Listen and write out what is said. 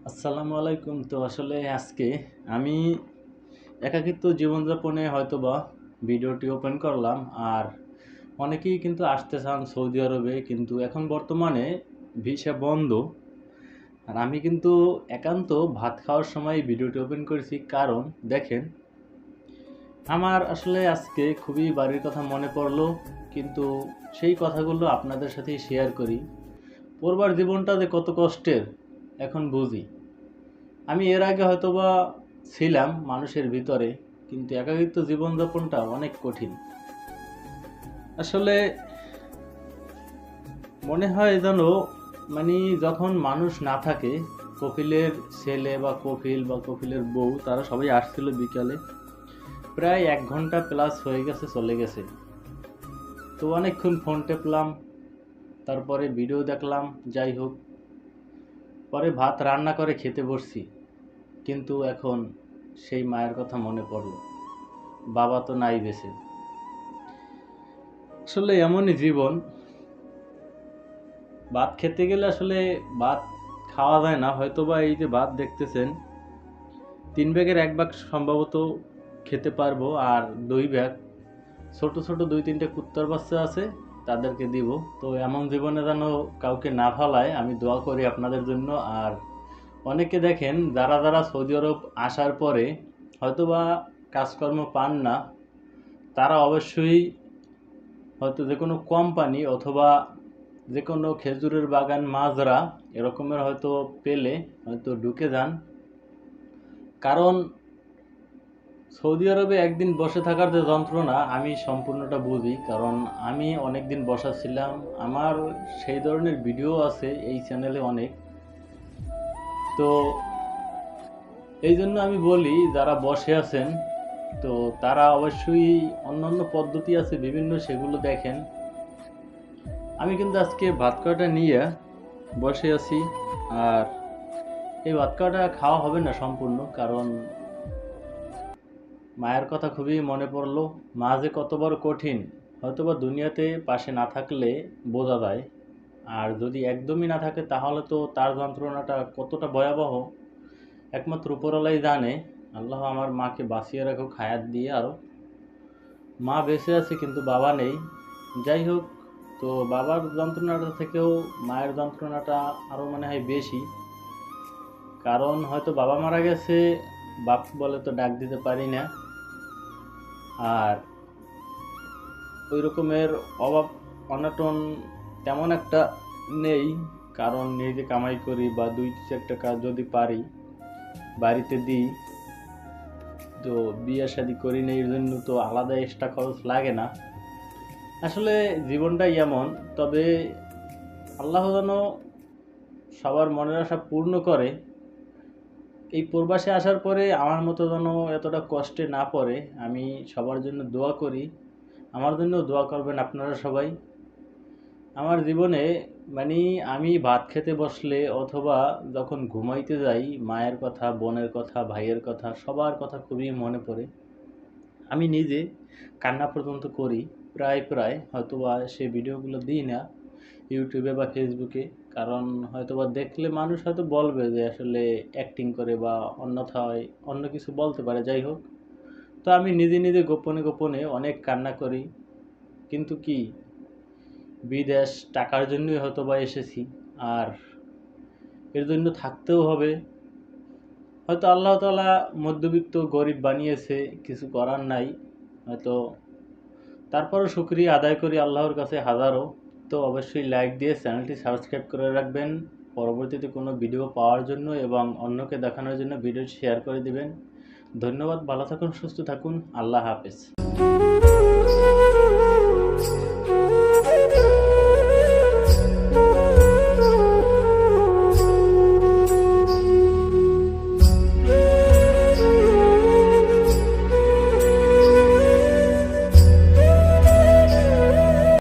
আসসালামু আলাইকুম। তো আসলে আজকে আমি একাকিত্ব জীবনযাপনে হয়তোবা ভিডিওটি ওপেন করলাম। আর অনেকেই কিন্তু আসতে চান সৌদি আরবে, কিন্তু এখন বর্তমানে ভিসা বন্ধ। আর আমি কিন্তু একান্ত ভাত খাওয়ার সময় ভিডিওটি ওপেন করেছি, কারণ দেখেন, আমার আসলে আজকে খুবই বাড়ির কথা মনে পড়লো, কিন্তু সেই কথাগুলো আপনাদের সাথেই শেয়ার করি। পড়বার জীবনটা যে কত কষ্টের এখন বুঝি। আমি এর আগে হয়তোবা ছিলাম মানুষের ভিতরে, কিন্তু একাকিত্ব জীবনযাপনটা অনেক কঠিন। আসলে মনে হয় যেন, মানে যখন মানুষ না থাকে, কফিলের ছেলে বা কফিল বা কফিলের বউ তারা সবাই আসছিল বিকালে, প্রায় 1 ঘন্টা প্লাস হয়ে গেছে, চলে গেছে। তো অনেকক্ষণ ফোন টেপলাম, তারপরে ভিডিও দেখলাম, যাই হোক, পরে ভাত রান্না করে খেতে বসছি। কিন্তু এখন সেই মায়ের কথা মনে পড়লো, বাবা তো নাই বেঁচে। আসলে এমনই জীবন। ভাত খেতে গেলে আসলে ভাত খাওয়া যায় না, হয়তোবা এই যে ভাত দেখতেছেন, 3 ভাগের 1 ভাগ সম্ভবত খেতে পারবো, আর 2 ভাগ ছোট ছোট 2-3টে কুত্তার বাচ্চা আছে, তাদেরকে দিব। তো এমন জীবনে যেন কাউকে না ফালায়, আমি দোয়া করি আপনাদের জন্য। আর অনেকে দেখেন, যারা যারা সৌদি আরব আসার পরে হয়তোবা কাজকর্ম পান না, তারা অবশ্যই হয়তো যে কোনো কোম্পানি অথবা যে কোনো খেজুরের বাগান, মাজরা এরকমের হয়তো পেলে হয়তো ঢুকে যান। কারণ সৌদি আরবে একদিন বসে থাকার যে যন্ত্রণা, আমি সম্পূর্ণটা বুঝি, কারণ আমি অনেক দিন বসা ছিলাম। আমার সেই ধরনের ভিডিও আছে এই চ্যানেলে অনেক। তো এই জন্য আমি বলি, যারা বসে আছেন, তো তারা অবশ্যই অন্যান্য পদ্ধতি আছে বিভিন্ন, সেগুলো দেখেন। আমি কিন্তু আজকে ভাত কয়টা নিয়ে বসে আছি। আর এই ভাত কয়টা খাওয়া হবে না সম্পূর্ণ, কারণ মায়ের কথা খুবই মনে পড়লো। মা যে কত বড় কঠিন, হয়তোবা দুনিয়াতে পাশে না থাকলে বোঝা যায়। আর যদি একদমই না থাকে, তাহলে তো তার যন্ত্রণাটা কতটা ভয়াবহ একমাত্র উপরওয়ালাই জানে। আল্লাহ আমার মাকে বাঁচিয়ে রাখুক হায়াত দিয়ে আরও। মা বেঁচে আছে কিন্তু বাবা নেই। যাই হোক, তো বাবার যন্ত্রণাটা থেকেও মায়ের যন্ত্রণাটা আরও মনে হয় বেশি। কারণ হয়তো বাবা মারা গেছে, বাপ বলে তো ডাক দিতে পারি না। আর ওই রকমের অভাব অনটন তেমন একটা নেই, কারণ নিজে কামাই করি বা 2-4 টাকা যদি পারি বাড়িতে দিই। তো বিয়ে শাদি করি না, এর জন্য তো আলাদা এক্সট্রা খরচ লাগে না। আসলে জীবনটাই এমন। তবে আল্লাহ যেন সবার মনের আশা পূর্ণ করে। এই প্রবাসে আসার পরে আমার মতো যেন এতটা কষ্টে না পড়ে, আমি সবার জন্য দোয়া করি। আমার জন্য দোয়া করবেন আপনারা সবাই। আমার জীবনে, মানে আমি ভাত খেতে বসলে অথবা যখন ঘুমাইতে যাই, মায়ের কথা, বোনের কথা, ভাইয়ের কথা, সবার কথা খুবই মনে পড়ে। আমি নিজে কান্না পর্যন্ত করি প্রায় প্রায়। হয়তোবা সে ভিডিওগুলো দিই না ইউটিউবে বা ফেসবুকে, কারণ হয়তোবা দেখলে মানুষ হয়তো বলবে যে আসলে অ্যাক্টিং করে বা অন্যথায় অন্য কিছু বলতে পারে। যাই হোক, তো আমি নিজে নিজে গোপনে গোপনে অনেক কান্না করি। কিন্তু কি, বিদেশ টাকার জন্যই হয়তোবা এসেছি, আর এর জন্য থাকতেও হবে। হয়তো আল্লাহ তাআলা মধ্যবিত্ত গরিব বানিয়েছে, কিছু করার নাই হয়তো। তারপরও শুকরিয়া আদায় করি আল্লাহর কাছে হাজারো। তো অবশ্যই লাইক দিয়ে চ্যানেলটি সাবস্ক্রাইব করে রাখবেন পরবর্তীতে কোনো ভিডিও পাওয়ার জন্য, এবং অন্যকে দেখানোর জন্য ভিডিও শেয়ার করে দিবেন। ধন্যবাদ। ভালো থাকুন, সুস্থ থাকুন। আল্লাহ হাফেজ।